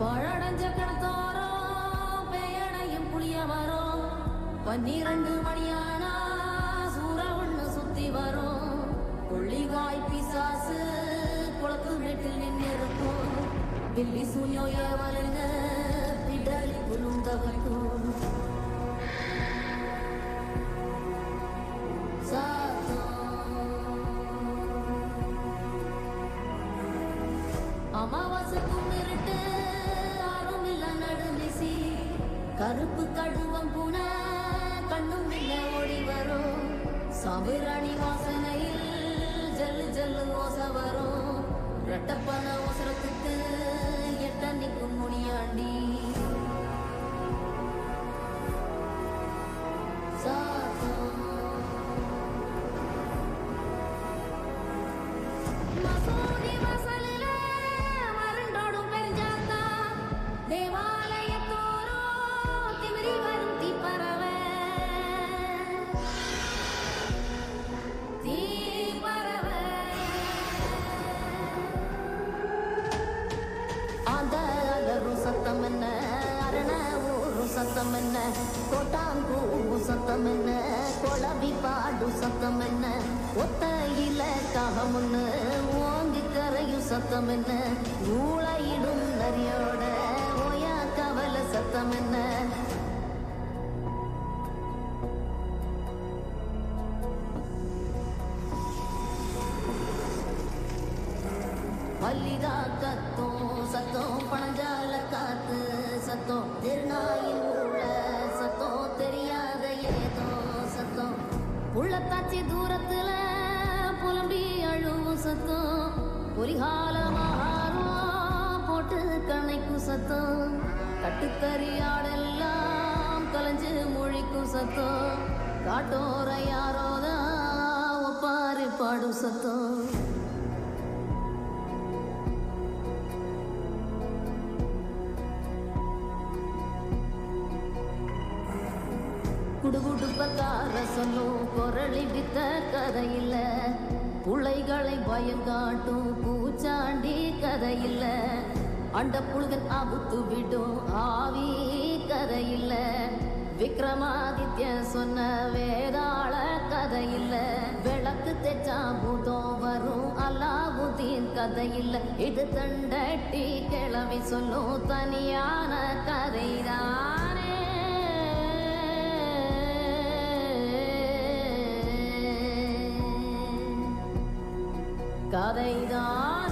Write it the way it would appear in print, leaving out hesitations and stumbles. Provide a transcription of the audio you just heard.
பழடஞ்ச கடத்தோரம் பெயனையும் புளிய வரும் 12 மணியானா சூற ஒண்ணு சுத்தி வரும் கொள்ளிவாய் பிசாசு குளத்து வீட்டில் நின்னிருக்கும் பில்லி சூனியோ ஏவலுங்க பிடலி புலுந்தவக்கும் அமாவாசைக்கும் இருட்டு ஆறும் இல்ல நடுநிசி கருப்பு கடுவம் பூன கண்ணும் இல்ல ஓடி வரும் சாம்பிராணி வாசனையில் ஜல்லு ஜல்லு ஓச வரும் ரெட்டப்பன அவசரத்துக்கு எட்ட நிற்கும் முனியாண்டி சத்தம் என்ன அரண ஊரு சத்தம் என்ன கோட்டாங்கூ சத்தம் என்ன கொளவி பாடு சத்தம் என்ன ஒத்தையில காகமுன்னு ஓங்கி கரையும் சத்தம் என்ன ஊழையிடும் நரியோட ஓயா கவல சத்தம் என்ன மல்லிகா கத்தும் சத்தம் பணஞ்சால காத்து சத்தம் திருநாயில் உள்ள சத்தம் தெரியாத ஏதோ சத்தம் உள்ளத்தாச்சி தூரத்துல புலம்பி அழுவும் சத்தம் பொறிகாலமாறும் போட்டு கணைக்கும் சத்தம் கட்டுக்கறியாடெல்லாம் கலைஞ்சு மொழிக்கும் சத்தம் காட்டோர யாரோதான் ஒப்பாரி பாடும் சத்தம் குடுகுடுப்பக்கார சொல்லும் குரளி வித்த கதையில்ல புள்ளைகளை பயம் காட்டும் பூச்சாண்டி கதையில்ல அண்ட புழுகன் அவுத்து விடும் ஆவி கதையில்ல விக்ரமாதித்ய சொன்ன வேதாள கதையில்ல விளக்கு தெச்சா பூதம் வரும் அல்லாவுதீன் கதையில்ல இது தண்டட்டி கிளவி சொல்லும் தனியான கதைதானே கதைதான்